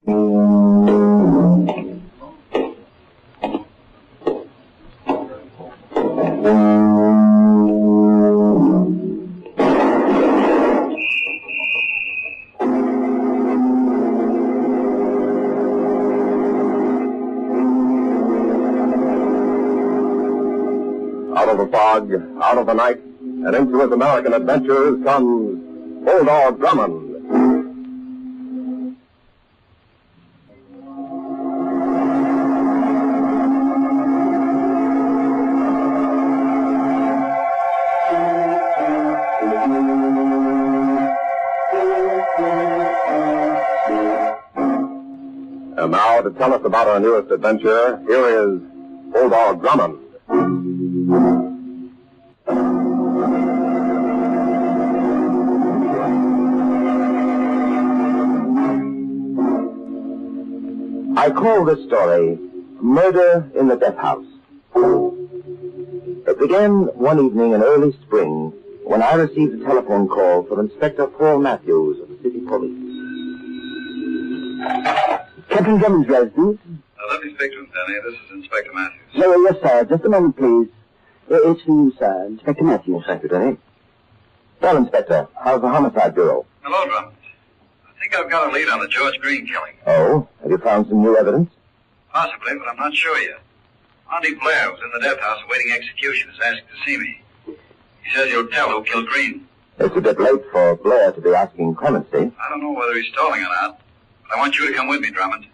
Out of the fog, out of the night, and into his American adventures comes Bulldog Drummond. And now, to tell us about our newest adventure, here is Bulldog Drummond. I call this story Murder in the Death House. It began one evening in early spring when I received a telephone call from Inspector Paul Matthews of the city police. Captain Drummond's residence. Let me speak to him, Danny. This is Inspector Matthews. Yes, sir. Just a moment, please. It's for you, sir. Inspector Matthews. Thank you, Denny. Well, Inspector, how's the Homicide Bureau? Hello, Drummond. I think I've got a lead on the George Green killing. Oh? Have you found some new evidence? Possibly, but I'm not sure yet. Monty Blair was in the death house awaiting execution. Has asked to see me. He says he'll tell who killed Green. It's a bit late for Blair to be asking clemency. I don't know whether he's stalling or not, but I want you to come with me, Drummond.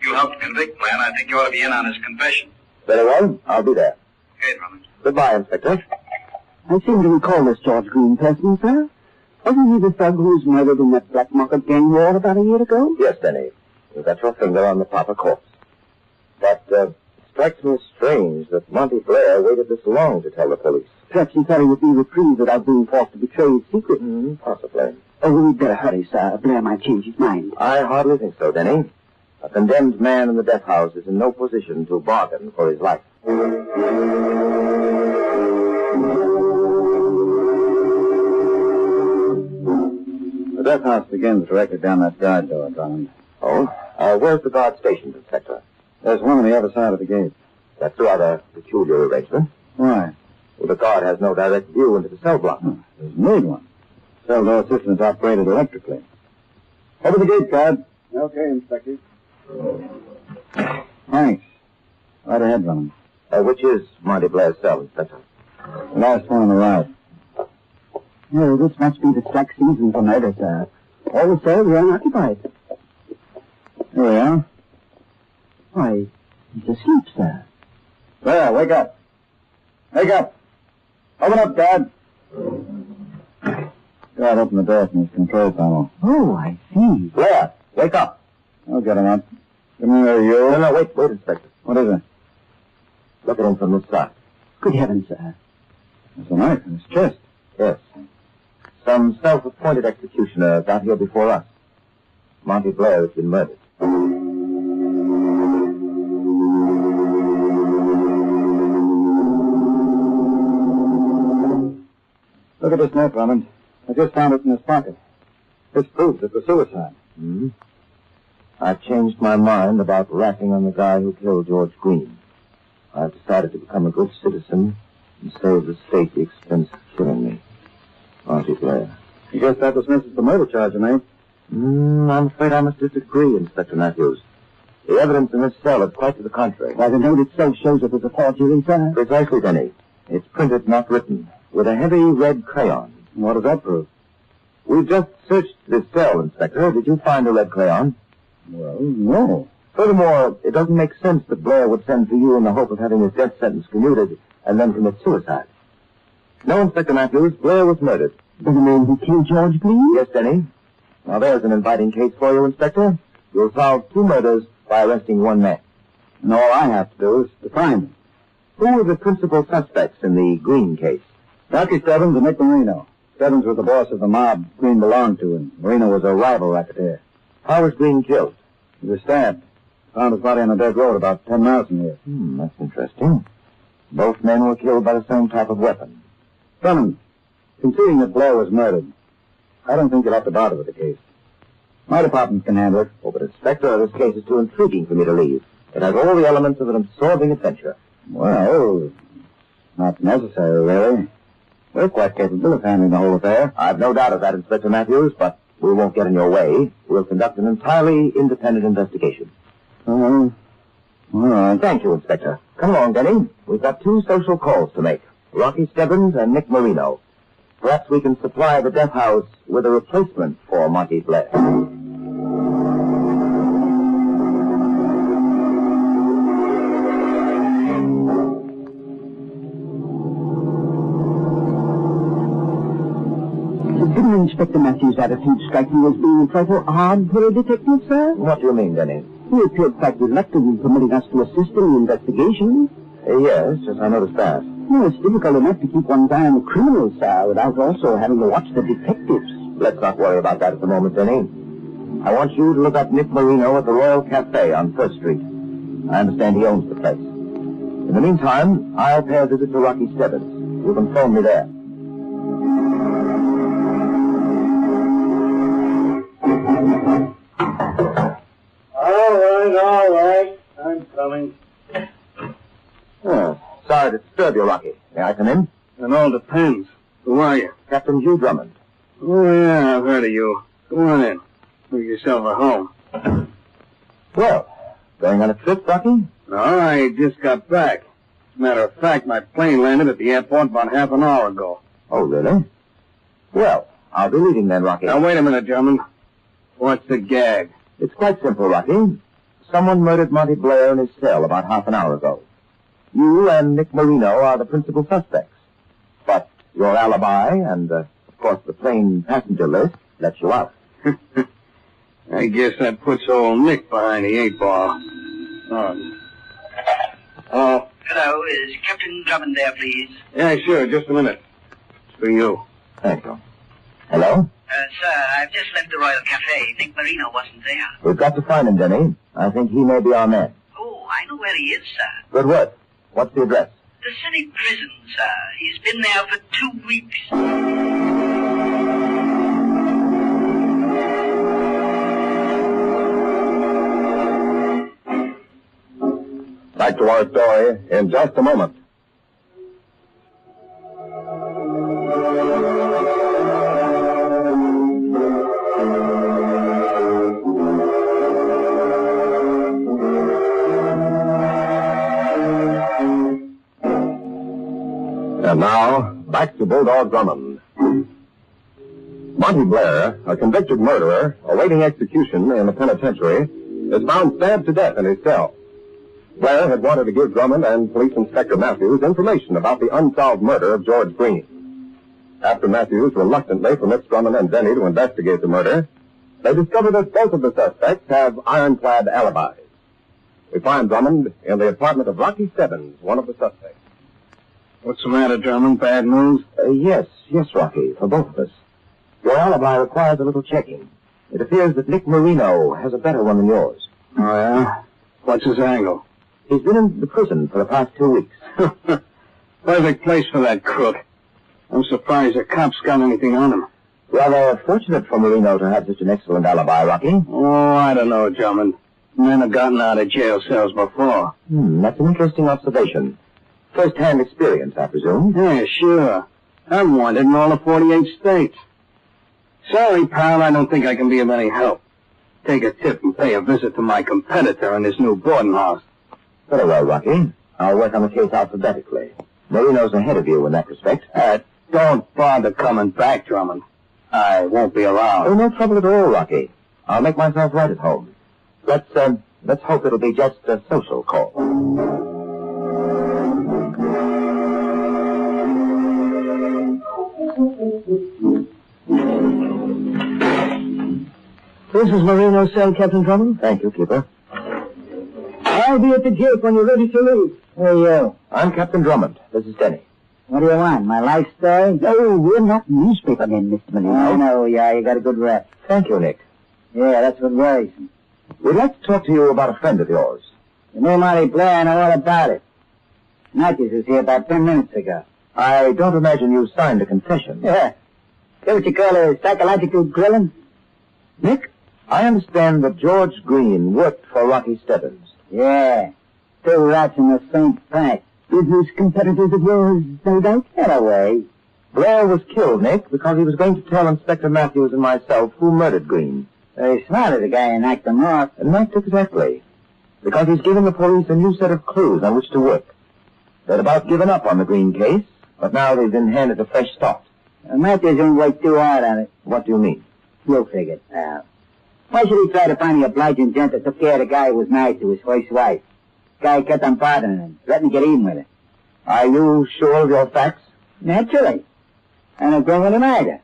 You'll help to convict Blair, and I think you ought to be in on his confession. Very well. I'll be there. Okay, Drummond. Goodbye, Inspector. I seem to recall this George Green person, sir. Wasn't he the thug who was murdered in that black market gang war about a year ago? Yes, Denny. You got your finger on the proper corpse. But, strikes me as strange that Monty Blair waited this long to tell the police. Perhaps he thought he would be reprieved without being forced to betray his secret. Possibly. Oh, we'd better hurry, sir. Blair might change his mind. I hardly think so, Denny. A condemned man in the death house is in no position to bargain for his life. The death house begins directly down that guard door, Drummond. Oh? Where's the guard stationed, Inspector? There's one on the other side of the gate. That's a rather peculiar arrangement. Why? Well, the guard has no direct view into the cell block. There's made one. Cell door system is operated electrically. Over the gate, guard. Okay, Inspector. Thanks. Right ahead, Drummond. Which is Monty Blair's cell, Inspector? The last one on the right. Oh, this must be the slack season for murder, sir. All the cells are unoccupied. Here we are. Why, he's asleep, sir. There, wake up. Wake up. Open up, guard. Guard, open the door from his control panel. Oh, I see. Blair, wake up. I'll get him up. Come here, you. No, wait, Inspector. What is it? Look at him from this side. Good heavens, sir. There's a knife in his chest. Yes. Some self-appointed executioner got here before us. Monty Blair has been murdered. Look at this note, Drummond. I just found it in his pocket. This proves it was suicide. I've changed my mind about ratting on the guy who killed George Green. I've decided to become a good citizen and save the state the expense of killing me. Monty Blair. You guess that dismisses the murder charge, mate? I'm afraid I must disagree, Inspector Matthews. The evidence in this cell is quite to the contrary. Why, the note itself shows it was a forgery, sir. Precisely, Denny. It's printed, not written, with a heavy red crayon. What does that prove? We've just searched this cell, Inspector. Did you find a red crayon? Well, no. Furthermore, it doesn't make sense that Blair would send for you in the hope of having his death sentence commuted and then commit suicide. No, Inspector Matthews, Blair was murdered. The man who killed George Green? Yes, Denny. Now, there's an inviting case for you, Inspector. You'll solve 2 murders by arresting 1 man. And all I have to do is to find him. Who were the principal suspects in the Green case? Dr. Stebbins and Nick Marino. Stebbins was the boss of the mob Green belonged to, and Marino was a rival racketeer. How was Green killed? He was stabbed. Found his body on a dead road about 10 miles from here. That's interesting. Both men were killed by the same type of weapon. Drummond, conceding that Blair was murdered, I don't think you'll have to bother with the case. My department can handle it. Oh, but Inspector, this case is too intriguing for me to leave. It has all the elements of an absorbing adventure. Well, not necessary, really. We're quite capable of handling the whole affair. I've no doubt of that, Inspector Matthews, but we won't get in your way. We'll conduct an entirely independent investigation. All right. Thank you, Inspector. Come along, Denny. We've got 2 social calls to make. Rocky Stebbins and Nick Marino. Perhaps we can supply the death house with a replacement for Monty Blair. Didn't Inspector Matthews' attitude strike you as being a trifle odd for a detective, sir? What do you mean, Denny? He appeared quite reluctant in permitting us to assist in the investigation. Yes, I noticed that. Well, it's difficult enough to keep one's eye on the criminals, sir, without also having to watch the detectives. Let's not worry about that at the moment, Denny. I want you to look up Nick Marino at the Royal Cafe on 1st Street. I understand he owns the place. In the meantime, I'll pay a visit to Rocky Stebbins. You can phone me there. All right. I'm coming. Oh, sorry to disturb you, Rocky. May I come in? It all depends. Who are you? Captain Hugh Drummond. Oh, yeah, I've heard of you. Go on in. Make yourself at home. Well, going on a trip, Rocky? No, I just got back. As a matter of fact, my plane landed at the airport about half an hour ago. Oh, really? Well, I'll be leaving then, Rocky. Now, wait a minute, Drummond. What's the gag? It's quite simple, Rocky. Someone murdered Monty Blair in his cell about half an hour ago. You and Nick Marino are the principal suspects. But your alibi and, of course, the plane passenger list lets you out. I guess that puts old Nick behind the 8-ball. Oh. Hello, is Captain Drummond there, please? Yeah, sure, just a minute. It's for you. Thank you. Hello? Sir, I've just left the Royal Cafe. Nick Marino wasn't there. We've got to find him, Denny. I think he may be our man. Oh, I know where he is, sir. Good work. What's the address? The city prison, sir. He's been there for 2 weeks. Back to our story in just a moment. And now, back to Bulldog Drummond. Monty Blair, a convicted murderer, awaiting execution in the penitentiary, is found stabbed to death in his cell. Blair had wanted to give Drummond and Police Inspector Matthews information about the unsolved murder of George Green. After Matthews reluctantly permits Drummond and Denny to investigate the murder, they discover that both of the suspects have ironclad alibis. We find Drummond in the apartment of Rocky Stebbins, one of the suspects. What's the matter, Drummond? Bad news? Yes, Rocky, for both of us. Your alibi requires a little checking. It appears that Nick Marino has a better one than yours. Oh, yeah? What's his angle? He's been in the prison for the past 2 weeks. Perfect place for that crook. I'm surprised the cops got anything on him. Rather fortunate for Marino to have such an excellent alibi, Rocky. Oh, I don't know, Drummond. Men have gotten out of jail cells before. That's an interesting observation. First-hand experience, I presume. Yeah, sure. I'm wanted in all the 48 states. Sorry, pal, I don't think I can be of any help. Take a tip and pay a visit to my competitor in this new boarding house. Very well, Rocky. I'll work on the case alphabetically. Marino's ahead of you in that respect. Don't bother coming back, Drummond. I won't be around. Oh, no trouble at all, Rocky. I'll make myself right at home. Let's hope it'll be just a social call. This is Marino's cell, Captain Drummond. Thank you, Keeper. I'll be at the gate when you're ready to leave. Who are you? I'm Captain Drummond. This is Denny. What do you want? My life story? No, we're not newspapermen, Mr. Marino. I know, yeah, you got a good rep. Thank you, Nick. Yeah, that's what worries me. We'd like to talk to you about a friend of yours. You know Monty Blair, I know all about it. Matthews was here about 10 minutes ago. I don't imagine you signed a confession. Yeah. Is that what you call a psychological grilling? Nick, I understand that George Green worked for Rocky Stebbins. Yeah. 2 rats in the same pack. Business competitors of yours, no doubt? In a way. Blair was killed, Nick, because he was going to tell Inspector Matthews and myself who murdered Green. Very smart of the guy and knocked him off. Not exactly. Because he's given the police a new set of clues on which to work. They'd about given up on the Green case, but now they've been handed a fresh start. Matthews won't work too hard on it. What do you mean? You'll figure it out. Why should he try to find the obliging gent that took care of the guy who was married to his first wife? Guy kept on bothering him, threatening to get even with her. Are you sure of your facts? Naturally. And a girl with a murder.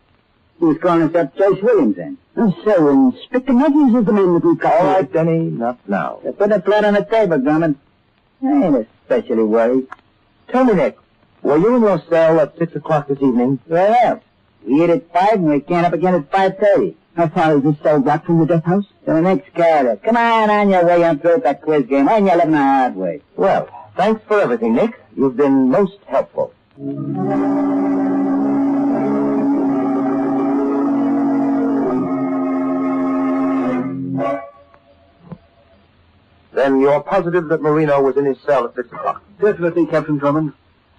He was calling himself Joyce Williamson. So, Inspector Matthews is the man that we call. All right, Denny, not now. Put the flat on the table, Drummond. I ain't especially worried. Tell me, Nick, were you in your cell at 6 o'clock this evening? Where else? We eat at 5 and we can't up again at 5:30. How far is this cell back from the death house? To the next corridor. Come on your way. I'm through with that quiz game. And you're living the hard way. Well, thanks for everything, Nick. You've been most helpful. Then you're positive that Marino was in his cell at 6 o'clock? Definitely, Captain Drummond.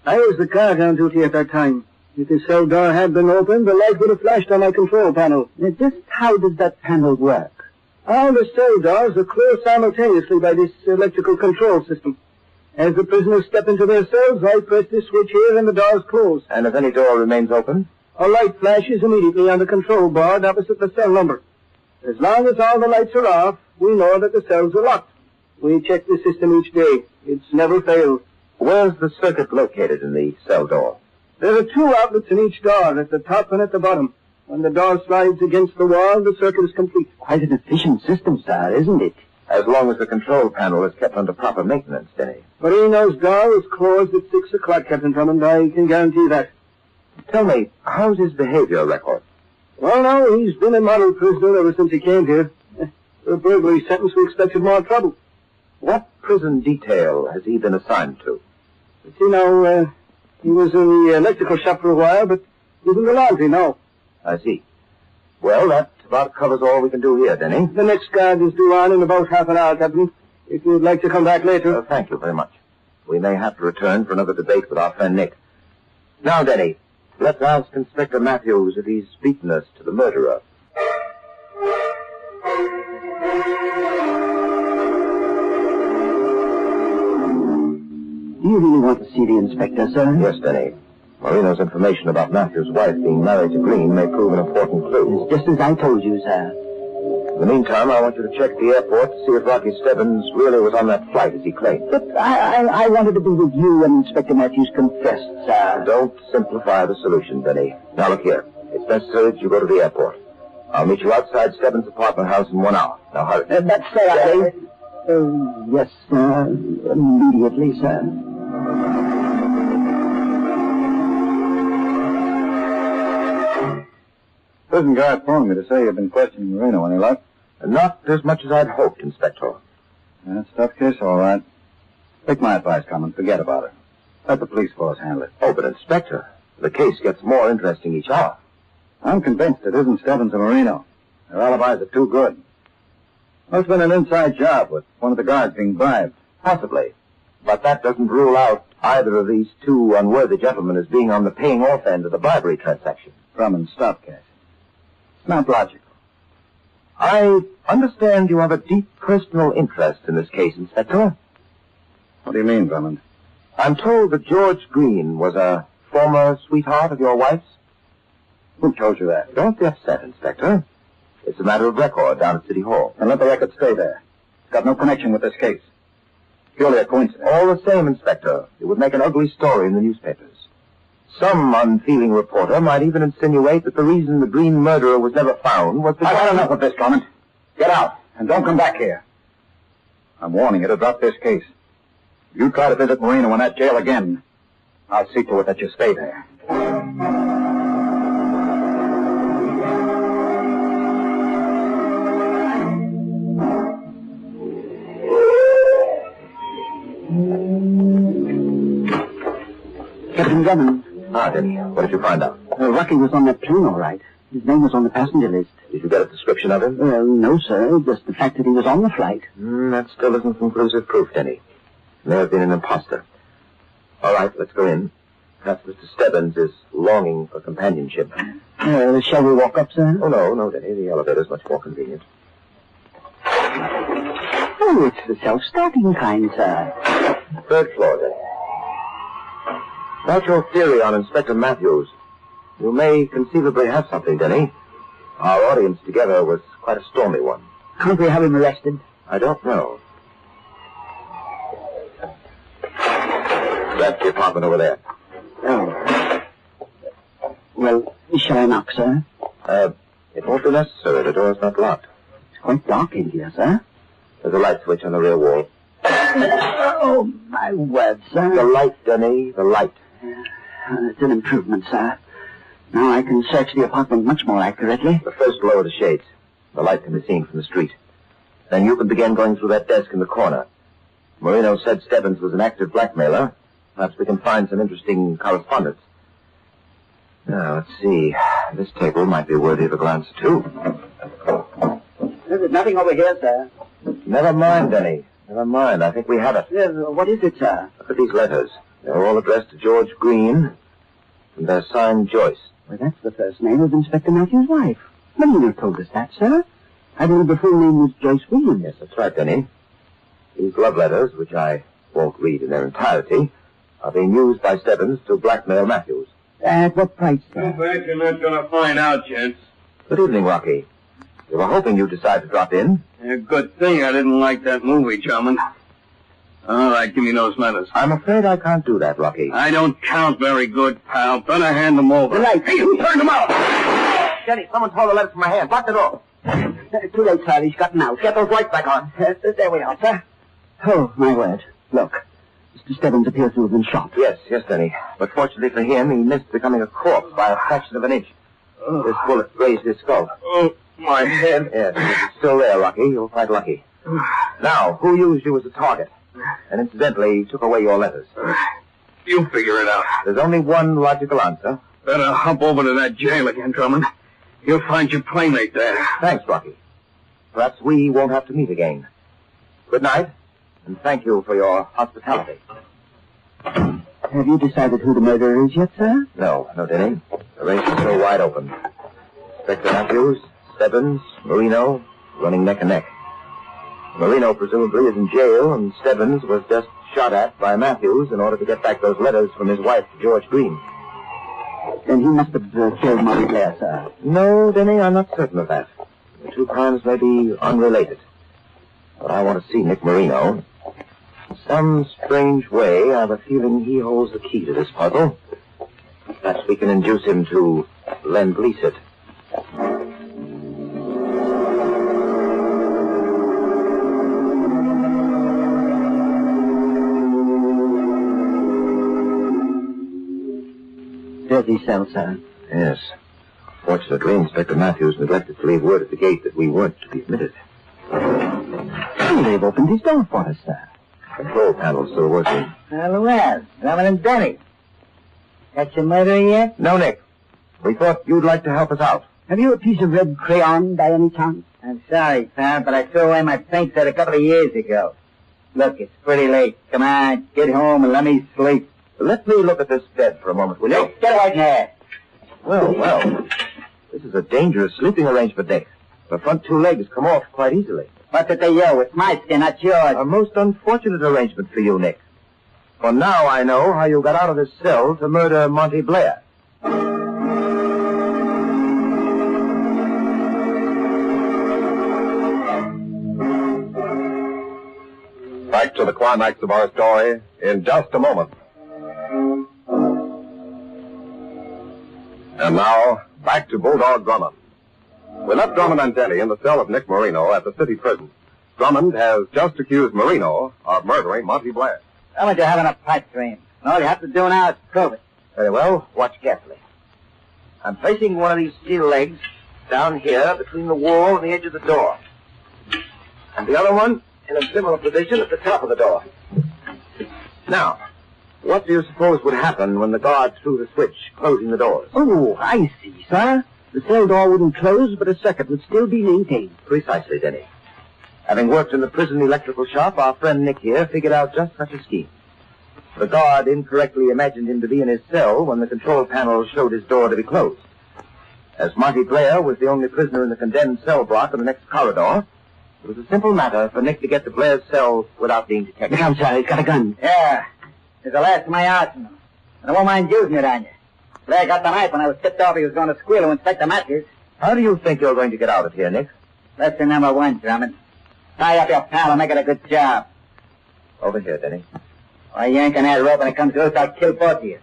I was the guard on duty at that time. If his cell door had been open, the light would have flashed on my control panel. Now, just how does that panel work? All the cell doors are closed simultaneously by this electrical control system. As the prisoners step into their cells, I press this switch here and the doors close. And if any door remains open? A light flashes immediately on the control board opposite the cell number. As long as all the lights are off, we know that the cells are locked. We check the system each day. It's never failed. Where's the circuit located in the cell door? There are 2 outlets in each door, at the top and at the bottom. When the door slides against the wall, the circuit is complete. Quite an efficient system, sir, isn't it? As long as the control panel is kept under proper maintenance, Denny. Marino's door is closed at 6 o'clock, Captain Drummond. I can guarantee that. Tell me, how's his behavior record? Well, no, he's been a model prisoner ever since he came here. For a burglary sentence, we expected more trouble. What prison detail has he been assigned to? But, he was in the electrical shop for a while, but he's in the laundry now. I see. Well, that about covers all we can do here, Denny. The next guard is due on in about half an hour, Captain. If you'd like to come back later. Thank you very much. We may have to return for another debate with our friend Nick. Now, Denny, let's ask Inspector Matthews if he's beaten us to the murderer. Do you really want to see the inspector, sir? Yes, Denny. Marino's information about Matthew's wife being married to Green may prove an important clue. It's just as I told you, sir. In the meantime, I want you to check the airport to see if Rocky Stebbins really was on that flight as he claimed. But I wanted to be with you when Inspector Matthews confessed, sir. Don't simplify the solution, Denny. Now, look here. It's necessary that you go to the airport. I'll meet you outside Stebbins' apartment house in 1 hour. Now, hurry. That's sir, yes, sir. Immediately, sir. Prison guard phoned me to say you've been questioning Marino. Any luck? Not as much as I'd hoped, Inspector. That's a tough case, all right. Take my advice, Drummond. Forget about it. Let the police force handle it. Oh, but Inspector, the case gets more interesting each hour. I'm convinced it isn't Stebbins or Marino. Their alibis are too good. Must have been an inside job with one of the guards being bribed. Possibly. But that doesn't rule out either of these 2 unworthy gentlemen as being on the paying off end of the bribery transaction. Drummond, stop, Cassie. It's not logical. I understand you have a deep personal interest in this case, Inspector. What do you mean, Drummond? I'm told that George Green was a former sweetheart of your wife's. Who told you that? Don't be upset, Inspector. It's a matter of record down at City Hall. And let the record stay there. It's got no connection with this case. Purely a coincidence. All the same, Inspector, it would make an ugly story in the newspapers. Some unfeeling reporter might even insinuate that the reason the Green murderer was never found was because... I've had enough of this, Drummond. Get out, and don't come back here. I'm warning you to drop this case. If you try to visit Marino in that jail again, I'll see to it that you stay there. Captain Drummond. Ah, Denny, what did you find out? Rocky was on that plane, all right. His name was on the passenger list. Did you get a description of him? No, sir. Just the fact that he was on the flight. That still isn't conclusive proof, Denny. He may have been an imposter. All right, let's go in. Perhaps Mr. Stebbins is longing for companionship. Shall we walk up, sir? Oh, no, Denny. The elevator's much more convenient. Oh, it's the self-starting kind, sir. Third floor, Denny. About your theory on Inspector Matthews, you may conceivably have something, Denny. Our audience together was quite a stormy one. Can't we have him arrested? I don't know. That's the apartment over there. Oh. Well, shall I knock, sir? It won't be necessary. The door's not locked. It's quite dark in here, sir. There's a light switch on the rear wall. Oh, my word, sir. The light, Denny, the light. It's an improvement, sir. Now I can search the apartment much more accurately. But first lower the shades. The light can be seen from the street. Then you can begin going through that desk in the corner. Marino said Stebbins was an active blackmailer. Perhaps we can find some interesting correspondence. Now, let's see. This table might be worthy of a glance, too. There's nothing over here, sir. Never mind, Denny. Never mind. I think we have it. What is it, sir? Look at these letters. They're all addressed to George Green, and they're signed Joyce. Well, that's the first name of Inspector Matthews' wife. Marino told us that, sir. I believe the full name was Joyce Williams. Yes, that's right, Denny. These love letters, which I won't read in their entirety, are being used by Stebbins to blackmail Matthews. At what price, sir? Too bad you're not going to find out, gents. Good evening, Rocky. We were hoping you'd decide to drop in. A good thing I didn't like that movie, Drummond. All right, give me those letters. I'm afraid I can't do that, Rocky. I don't count very good, pal. Better hand them over. Right. Hey, who turned them out? Jenny, someone tore the letters from my hand. Lock the door. Too late, sir. He's gotten out. Get those lights back on. There we are, sir. Oh, my word. Look. Mr. Stebbins appears to have been shot. Yes, Denny. But fortunately for him, he missed becoming a corpse by a fraction of an inch. This bullet grazed his skull. Oh, my head. Yes, if it's still there, Rocky. You're quite lucky. Now, who used you as a target? And incidentally, took away your letters. You figure it out. There's only one logical answer. Better hop over to that jail again, Drummond. You'll find your playmate there. Thanks, Rocky. Perhaps we won't have to meet again. Good night, and thank you for your hospitality. Have you decided who the murderer is yet, sir? No, Denny. The race is still wide open. Inspector Matthews, Stebbins, Marino, running neck and neck. Marino presumably is in jail, and Stebbins was just shot at by Matthews in order to get back those letters from his wife to George Green. Then he must have killed Molly Blair, sir. No, Denny, I'm not certain of that. The two crimes may be unrelated. But I want to see Nick Marino. In some strange way, I have a feeling he holds the key to this puzzle. Perhaps we can induce him to lend lease it. Dirty cell, sir. Yes. Fortunately, Inspector Matthews neglected to leave word at the gate that we weren't to be admitted. Oh, they've opened his door for us, sir. Control panel's still working. Well, Drummond and Denny. Got your murderer yet? No, Nick. We thought you'd like to help us out. Have you a piece of red crayon by any chance? I'm sorry, pal, but I threw away my paint set a couple of years ago. Look, it's pretty late. Come on, get home and let me sleep. Let me look at this bed for a moment, will you? Get right in there. Well. This is a dangerous sleeping arrangement, Nick. The front two legs come off quite easily. What's it to you? It's my skin, not yours. A most unfortunate arrangement for you, Nick. For now I know how you got out of this cell to murder Monty Blair. Back to the climax of our story in just a moment. And now, back to Bulldog Drummond. We left Drummond and Denny in the cell of Nick Marino at the city prison. Drummond has just accused Marino of murdering Monty Blair. How about you having a pipe dream? All you have to do now is prove it. Very well. Watch carefully. I'm placing one of these steel legs down here between the wall and the edge of the door. And the other one in a similar position at the top of the door. Now, what do you suppose would happen when the guard threw the switch, closing the doors? Oh, I see, sir. The cell door wouldn't close, but a circuit would still be maintained. Precisely, Denny. Having worked in the prison electrical shop, our friend Nick here figured out just such a scheme. The guard incorrectly imagined him to be in his cell when the control panel showed his door to be closed. As Monty Blair was the only prisoner in the condemned cell block in the next corridor, it was a simple matter for Nick to get to Blair's cell without being detected. Look out, sir. He's got a gun. Yeah. It's the last of my arsenal. And I won't mind using it on you. Blair got the knife when I was tipped off he was going to squeal to inspect the matches. How do you think you're going to get out of here, Nick? Lesson number 1, Drummond. Tie up your pal and make it a good job. Over here, Denny. Why yanking that rope when it comes to us, I'll kill both of you.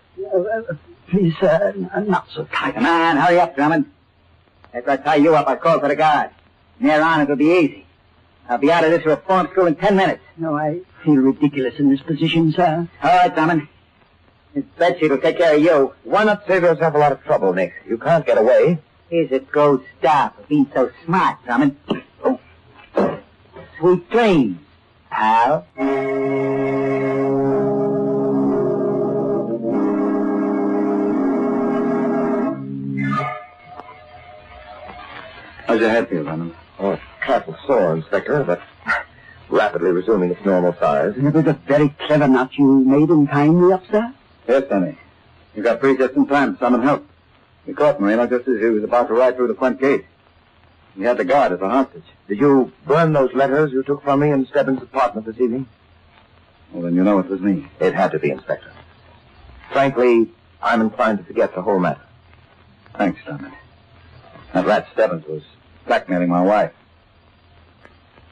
Please, sir, not so tight. Come on, hurry up, Drummond. After I tie you up, I'll call for the guard. From there on, it'll be easy. I'll be out of this reform school in 10 minutes. No, I feel ridiculous in this position, sir. All right, Drummond. This bedsheet will take care of you. Why not save yourself a lot of trouble, Nick? You can't get away. Here's a gold star for being so smart, Drummond. Oh. Sweet dreams, pal. How's your head feel, Drummond? Oh, it's a trifle sore, Inspector, but rapidly resuming its normal size. It was a very clever knot you made in tying me up, sir. Yes, Danny. You got free just in time to summon help. You caught Marino just as he was about to ride through the front gate. He had the guard as a hostage. Did you burn those letters you took from me in Stebbins' apartment this evening? Well, then you know it was me. It had to be, Inspector. Frankly, I'm inclined to forget the whole matter. Thanks, Drummond. That rat Stebbins was blackmailing my wife.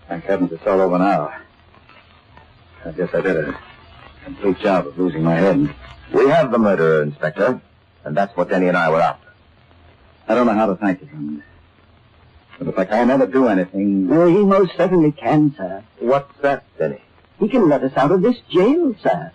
Thank heavens it's all over now. I guess I did a complete job of losing my head. We have the murderer, Inspector, and that's what Denny and I were after. I don't know how to thank you, Drummond. But if I can ever do anything... Well, he most certainly can, sir. What's that, Denny? He can let us out of this jail, sir.